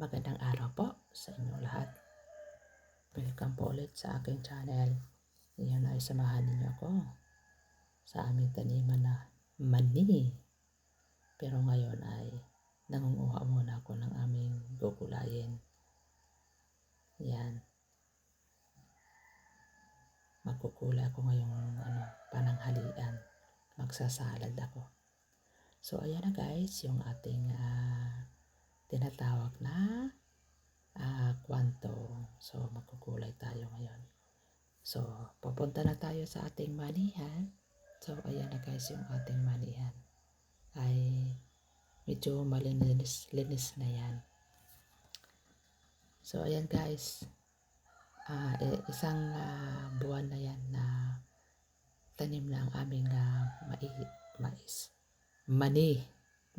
Magandang araw po sa inyong lahat. Welcome po ulit sa aking channel. Ngayon ay samahan ninyo ako sa aming taniman na mani. Pero ngayon ay nangunguha muna ako ng aming gugulayin. Yan. Magkukulay ako ngayong pananghalian. Magsasalad ako. So ayan na guys, yung ating tinatawag na kwanto. So magkukulay tayo ngayon. So pupunta na tayo sa ating manihan. So ayan na guys, yung ating manihan ay medyo malinis na yan. So ayan guys, isang buwan na yan na tanim na ang aming mani.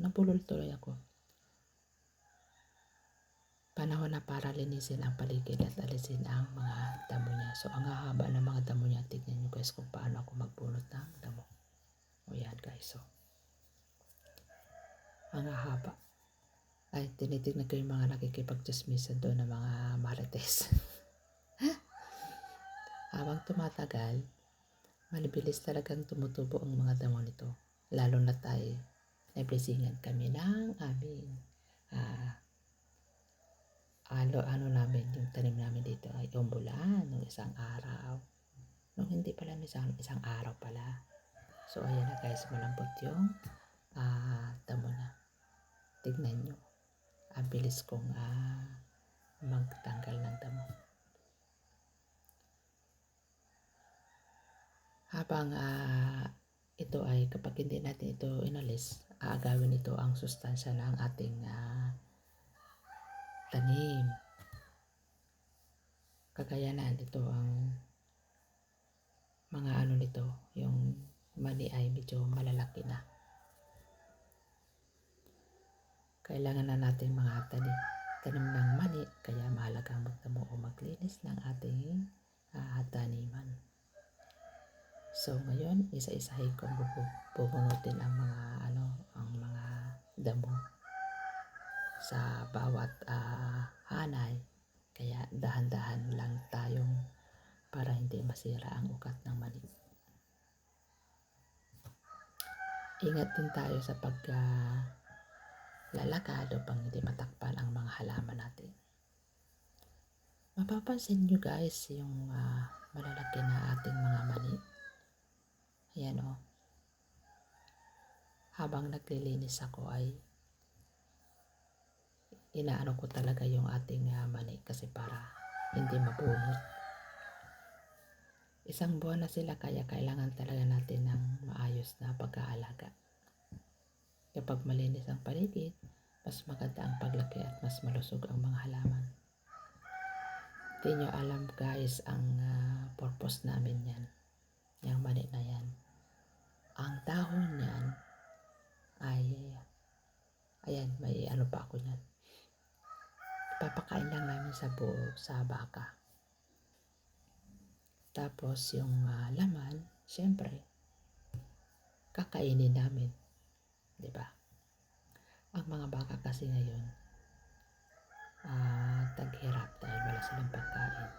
Napulol tuloy ako. Panahon na para linisin ang paligid at alisin ang mga damo niya. So ang haba ng mga damo niya, tignan nyo guys kung paano ako magbunot ng damo. O yan guys, so ang haba. Ay, tinitignan ko yung mga nakikipag-chismisan doon ng mga marites. Habang tumatagal, malibilis talagang tumutubo ang mga damo nito. Lalo na tayo, naiblisingan kami ng aming namin, yung tanim namin dito ay umbulan nung isang araw. Nung hindi pala isang araw pala. So ayan na guys, malambot yung damo na. Tignan nyo. Ang bilis kong magtanggal ng damo. Habang ito ay kapag hindi natin ito inalis, aagawin ito ang sustansya ng ating tanim. Kagayanan ito ang mga nito, yung mani ay medyo malalaki na. Kailangan na natin mga tanim ng mani, kaya mahalagang magdamo o maglinis ng ating taniman. So ngayon, isa-isahin kong bubunutin ang mga damo sa bawat hanay. Kaya dahan-dahan lang tayong para hindi masira ang ugat ng mani. Ingat din tayo sa lalakad upang hindi matakpan ang mga halaman natin. Mapapansin nyo guys yung malalaki na ating mga mani. Ayan o. Habang naglilinis ako ay inaano ko talaga yung ating mani kasi para hindi mabunot. Isang buwan na sila kaya kailangan talaga natin ng maayos na pag-aalaga. Kapag malinis ang paligid, mas maganda ang paglaki at mas malusog ang mga halaman. Hindi nyo alam guys ang purpose namin yan. Yung mani na yan. Ang dahon niyan ay, ayan, may ano pa ako niyan. Papakain lang namin sa baka. Tapos yung laman, syempre, kakainin namin. Diba? Ang mga baka kasi ngayon, taghirap dahil wala silang pagkain.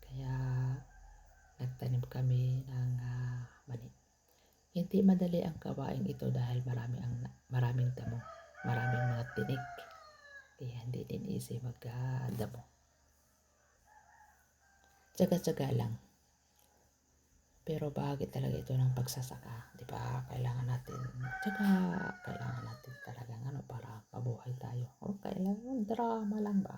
Kaya nagtanim kami ng mani. Hindi madali ang gawain ito dahil maraming damo, maraming mga tinik. Kaya hindi din easy magdamo. Tsaga-tsaga lang. Pero bahagi talaga ito ng pagsasaka, di ba? Kailangan natin talagang para mabuhay tayo. O kailangan drama lang ba?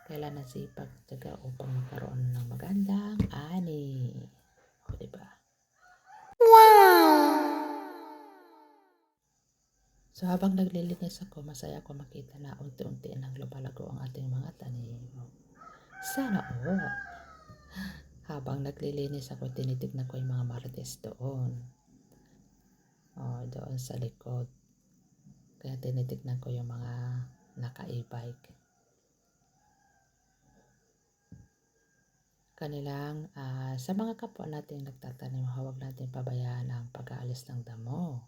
Kailangan sipag, tsaga upang magkaroon ng magandang ani. O di ba? Wow! So habang naglilinis ako, masaya ako makita na unti-unti nang lumalago ang ating mga tanim. Sana all. Habang naglilinis ako, tinitignan ko yung mga marites doon. Doon sa likod. Kaya tinitignan ko yung mga naka-e-bike. Sa mga kapwa natin nagtatanim, huwag natin pabayaan ang pag-aalis ng damo.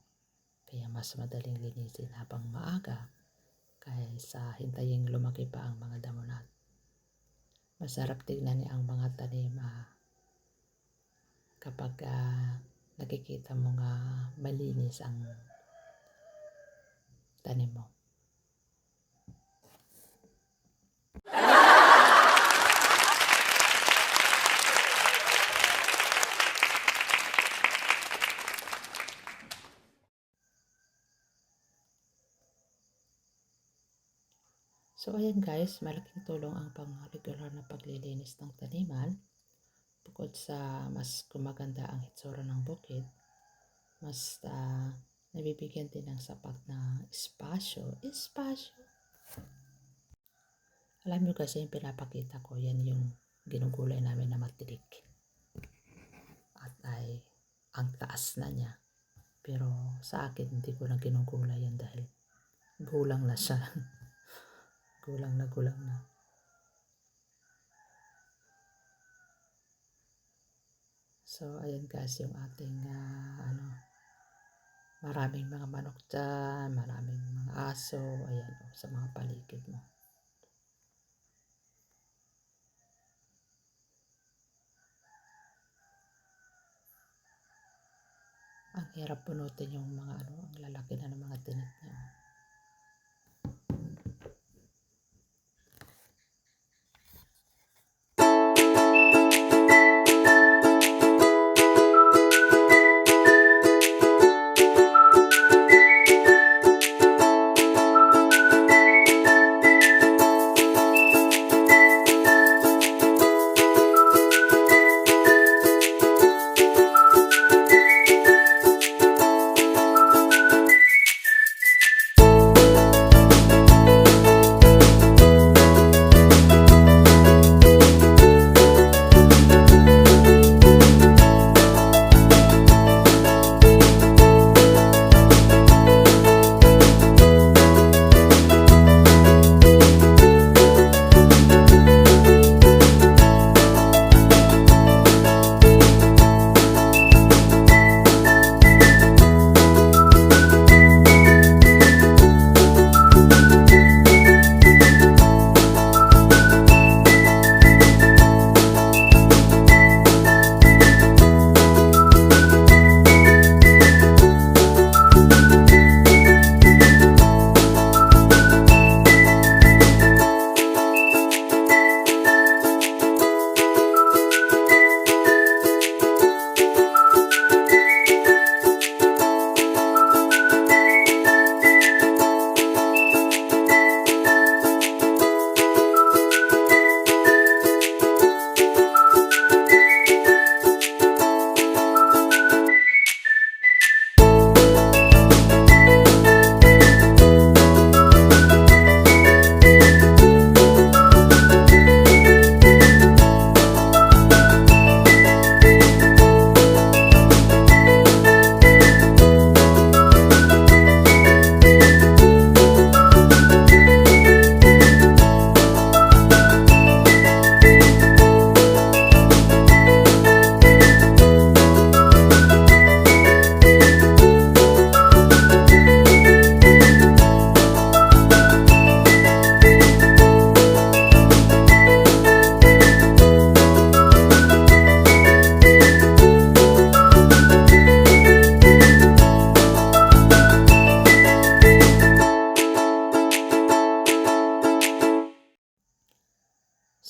Kaya mas madaling linisin habang maaga kaysa hintayin lumaki pa ang mga damo natin. Masarap tignan ang mga tanim kapag nakikita mo nga malinis ang tanim mo. So ayan guys, malaking tulong ang pang-regular na paglilinis ng taniman. Bukod sa mas gumaganda ang hitsura ng bukid, mas nabibigyan din ng sapat na espasyo. Alam nyo kasi yung pinapakita ko, yan yung ginugulay namin na matirik. At ay ang taas na niya. Pero sa akin, hindi ko na ginugulay yan dahil gulang na siya. gulang na. So, ayan guys yung ating maraming mga manok dyan, maraming mga aso, ayan sa mga paligid mo. Ang hirap punutin yung mga ang lalaki na ng mga tinik niya.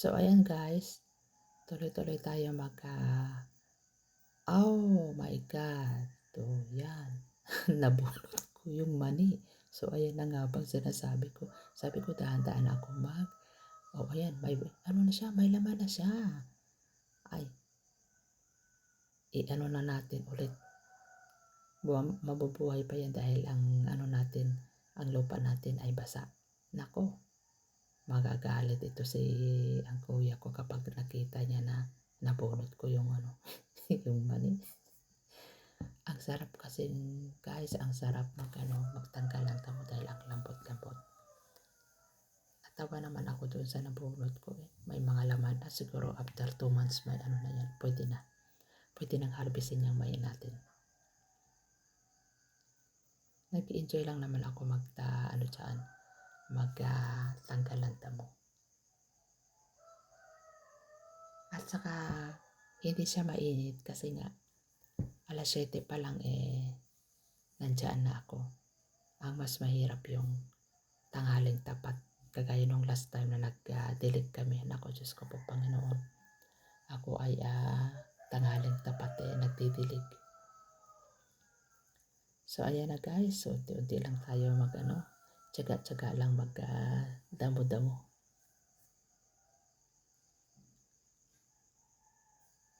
So, ayan guys, tuloy-tuloy tayo oh my God, to yan, nabunot ko yung mani. So, ayan na nga bang sinasabi ko. Sabi ko, dahan-dahan ako ayan, may laman na siya. Ay, na natin ulit. Mabubuhay pa yan dahil ang lupa natin ay basa. Nako. Magagalit ito ang kuya ko kapag nakita niya na nabunot ko yung yung mani. Ang sarap kasi guys, ang sarap magtanggal ng damo dahil ang lambot-lambot. Natawa naman ako doon sa nabunot ko. May mga laman na siguro after 2 months may na yan. Pwede nang harvestin yung mani natin. nag-enjoy lang naman ako tanggal ng damo. At saka hindi siya mainit kasi nga alas 7 pa lang nandiyan na ako. Ang mas mahirap yung tanghaling tapat. Kagaya nung last time na nag-delete kami. Nako, Diyos ko po, Panginoon. Ako ay tanghaling tapat nagdidilig. So ayan na guys, so unti-unti lang tayo tsaga-tsaga lang damo-damo.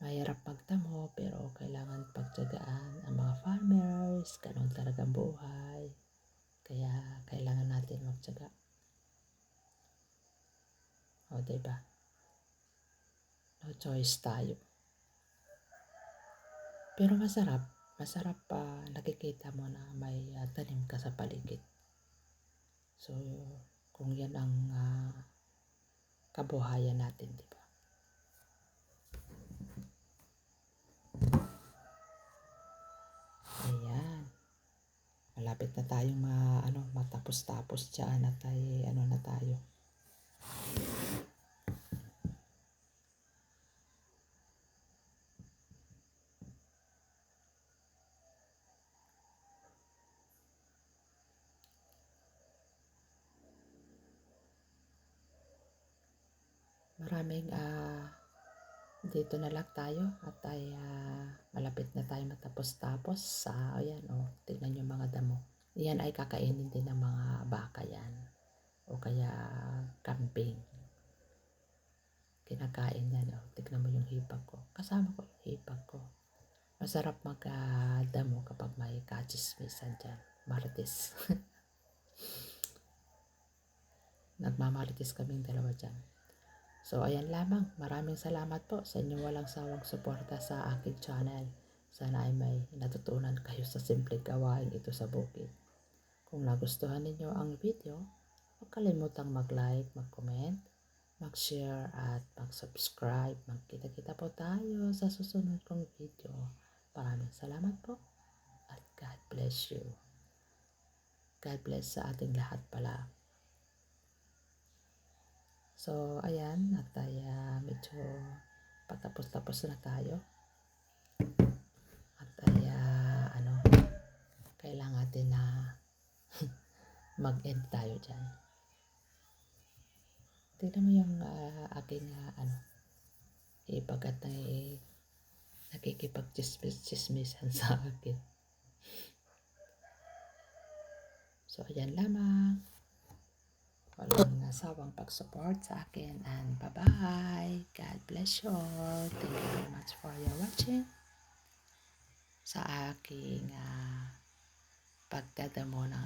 Mahirap magdamo pero kailangan pagtsagaan ang mga farmers, ganun talagang buhay. Kaya kailangan natin magtsaga. O diba? No choice tayo. Pero masarap pa nakikita mo na may tanim ka sa paligid. So kung yan ang kabuhayan natin, di ba? Ayan. Malapit na tayong matapos-tapos dyan at na tayo. Maraming dito na lang tayo at malapit na tayo matapos-tapos. Ayan, tignan nyo mga damo. Yan ay kakainin din ng mga baka yan. O kaya kambing. Kinakain yan. Tignan mo yung hipag ko. Kasama ko yung hipag ko. Masarap magdamo kapag may kachismisan dyan. Marites. Nagmamarites kaming dalawa dyan. So, ayan lamang. Maraming salamat po sa inyong walang sawang suporta sa aking channel. Sana ay may natutunan kayo sa simpleng gawain ito sa bukid. Kung nagustuhan ninyo ang video, huwag kalimutang mag-like, mag-comment, mag-share at mag-subscribe. Magkita-kita po tayo sa susunod kong video. Maraming salamat po at God bless you. God bless sa ating lahat pala. So, ayan, at medyo patapos-tapos na tayo. At kailangan natin na mag-end tayo dyan. Tignan mo yung aking ibagat na nakikipag-chismisan sa akin. So, ayan lamang. Walang nasawang pag-support sa akin and bye-bye. God bless you all. Thank you very much for your watching sa aking pagdadamo ng